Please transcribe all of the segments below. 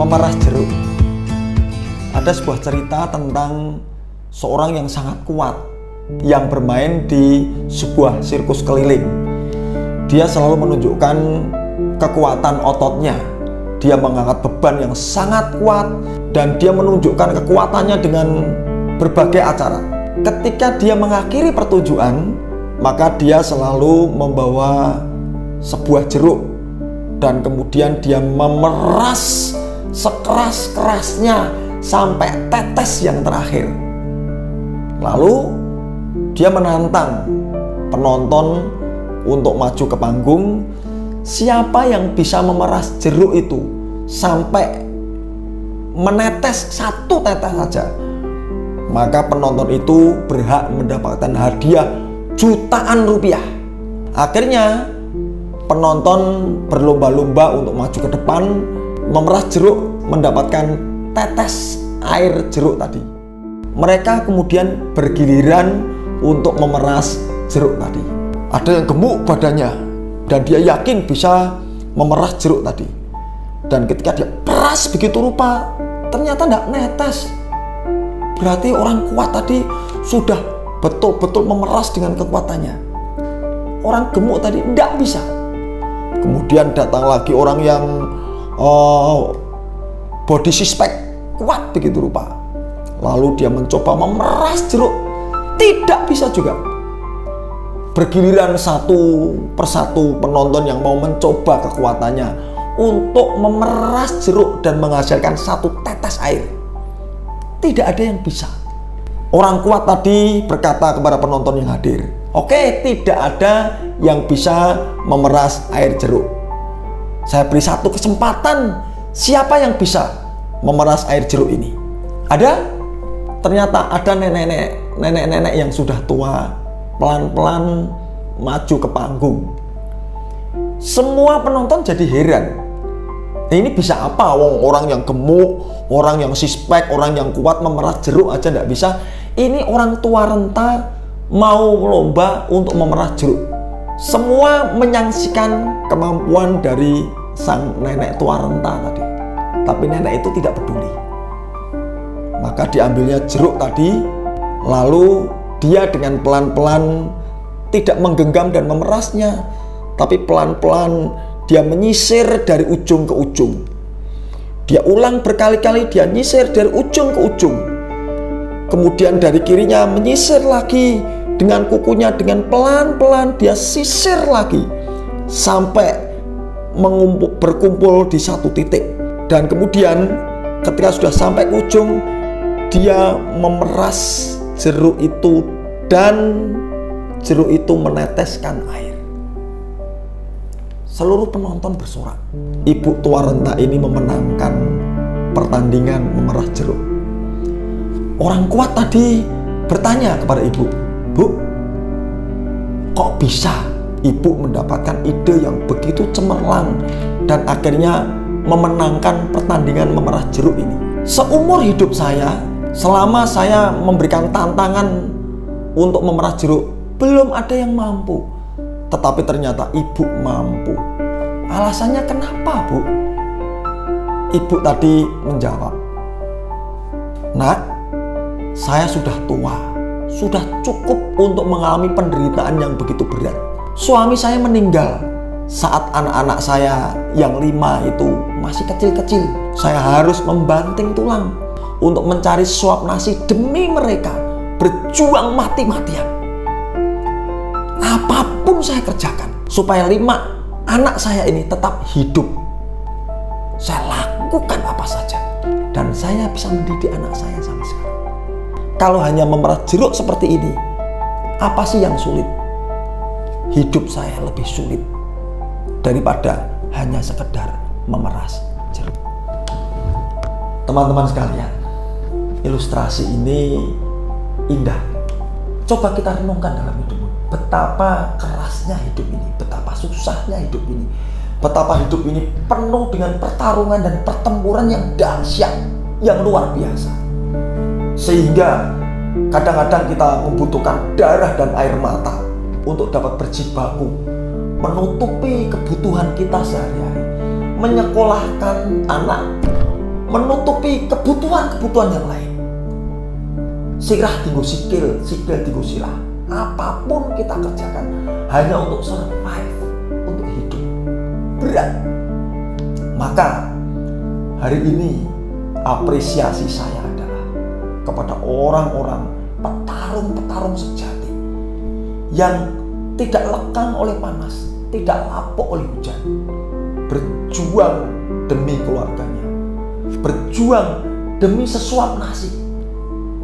memeras jeruk. Ada sebuah cerita tentang seorang yang sangat kuat yang bermain di sebuah sirkus keliling. Dia selalu menunjukkan kekuatan ototnya. Dia mengangkat beban yang sangat kuat dan dia menunjukkan kekuatannya dengan berbagai acara. Ketika dia mengakhiri pertunjukan, maka dia selalu membawa sebuah jeruk dan kemudian dia memeras sekeras-kerasnya sampai tetes yang terakhir. Lalu dia menantang penonton untuk maju ke panggung. Siapa yang bisa memeras jeruk itu sampai menetes satu tetes saja, maka penonton itu berhak mendapatkan hadiah jutaan rupiah. Akhirnya penonton berlomba-lomba untuk maju ke depan, memeras jeruk, mendapatkan tetes air jeruk tadi. Mereka kemudian bergiliran untuk memeras jeruk tadi. Ada yang gemuk badannya dan dia yakin bisa memeras jeruk tadi. Dan ketika dia peras begitu rupa, ternyata tidak netes. Berarti orang kuat tadi sudah betul-betul memeras dengan kekuatannya. Orang gemuk tadi tidak bisa. Kemudian datang lagi orang yang body suspect, kuat begitu rupa. Lalu dia mencoba memeras jeruk, tidak bisa juga. Bergiliran satu persatu penonton yang mau mencoba kekuatannya untuk memeras jeruk dan menghasilkan satu tetes air. Tidak ada yang bisa. Orang kuat tadi berkata kepada penonton yang hadir, "Oke, tidak ada yang bisa memeras air jeruk. Saya beri satu kesempatan. Siapa yang bisa memeras air jeruk ini?" Ada? Ternyata ada nenek-nenek yang sudah tua, pelan-pelan maju ke panggung. Semua penonton jadi heran. Ini bisa apa? Orang yang gemuk, orang yang sispek, orang yang kuat memeras jeruk aja tidak bisa. Ini orang tua renta mau lomba untuk memeras jeruk. Semua menyaksikan kemampuan dari sang nenek tua renta tadi. Tapi nenek itu tidak peduli. Maka diambilnya jeruk tadi, lalu dia dengan pelan-pelan tidak menggenggam dan memerasnya, tapi pelan-pelan dia menyisir dari ujung ke ujung. Dia ulang berkali-kali, dia nyisir dari ujung ke ujung. Kemudian dari kirinya menyisir lagi dengan kukunya, dengan pelan-pelan dia sisir lagi sampai berkumpul di satu titik. Dan kemudian ketika sudah sampai ke ujung, dia memeras jeruk itu dan jeruk itu meneteskan air. Seluruh penonton bersorak. Ibu tua renta ini memenangkan pertandingan memeras jeruk. Orang kuat tadi bertanya kepada ibu, "Bu, kok bisa ibu mendapatkan ide yang begitu cemerlang dan akhirnya memenangkan pertandingan memeras jeruk ini? Seumur hidup saya, selama saya memberikan tantangan untuk memeras jeruk, belum ada yang mampu. Tetapi ternyata ibu mampu. Alasannya kenapa, Bu?" Ibu tadi menjawab, "Nak, saya sudah tua, sudah cukup untuk mengalami penderitaan yang begitu berat. Suami saya meninggal saat anak-anak saya yang 5 itu masih kecil-kecil. Saya harus membanting tulang untuk mencari suap nasi demi mereka, berjuang mati-matian. Apapun saya kerjakan supaya 5 anak saya ini tetap hidup. Saya lakukan apa saja dan saya bisa mendidik anak saya sampai sekarang. Kalau hanya memeras jeruk seperti ini, apa sih yang sulit? Hidup saya lebih sulit daripada hanya sekedar memeras jeruk." Teman-teman sekalian, ilustrasi ini indah. Coba kita renungkan dalam hidupmu. Betapa kerasnya hidup ini, betapa susahnya hidup ini, betapa hidup ini penuh dengan pertarungan dan pertempuran yang dahsyat, yang luar biasa. Sehingga kadang-kadang kita membutuhkan darah dan air mata untuk dapat berjibaku, menutupi kebutuhan kita sehari-hari, menyekolahkan anak, menutupi kebutuhan-kebutuhan yang lain. Sirah tinggu sikil, sikil tinggu sirah. Apapun kita kerjakan hanya untuk survive, untuk hidup. Berat. Maka hari ini apresiasi saya adalah kepada orang-orang petarung-petarung sejati yang tidak lekang oleh panas, tidak lapuk oleh hujan, berjuang demi keluarganya, berjuang demi sesuap nasi,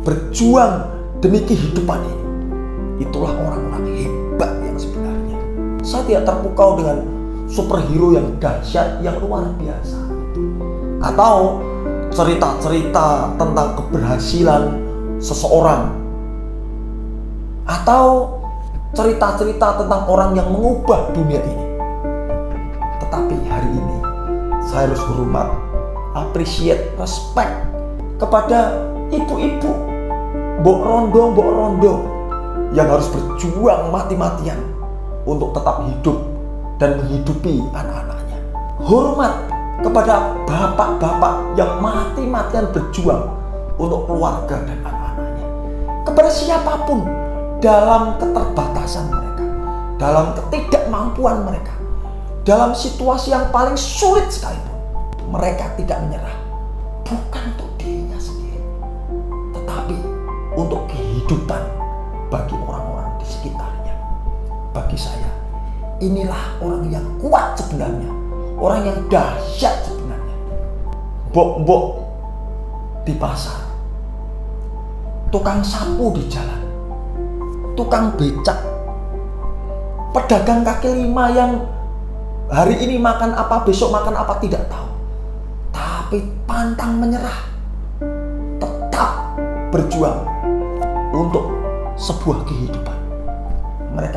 berjuang demi kehidupan ini. Itulah orang-orang hebat yang sebenarnya. Saya tidak terpukau dengan superhero yang dahsyat, yang luar biasa, atau cerita-cerita tentang keberhasilan seseorang, atau cerita-cerita tentang orang yang mengubah dunia ini. Tetapi hari ini saya harus hormat, appreciate, respect kepada ibu-ibu, mbok rondo yang harus berjuang mati-matian untuk tetap hidup dan menghidupi anak-anaknya. Hormat kepada bapak-bapak yang mati-matian berjuang untuk keluarga dan anak-anaknya. Kepada siapapun dalam keterbatasan mereka, dalam ketidakmampuan mereka, dalam situasi yang paling sulit sekalipun, mereka tidak menyerah. Bukan untuk dirinya sendiri, tetapi untuk kehidupan bagi orang-orang di sekitarnya. Bagi saya, inilah orang yang kuat sebenarnya, orang yang dahsyat sebenarnya. Mbok-mbok di pasar, tukang sapu di jalan, tukang becak, pedagang kaki lima yang hari ini makan apa, besok makan apa tidak tahu, tapi pantang menyerah, tetap berjuang untuk sebuah kehidupan. Mereka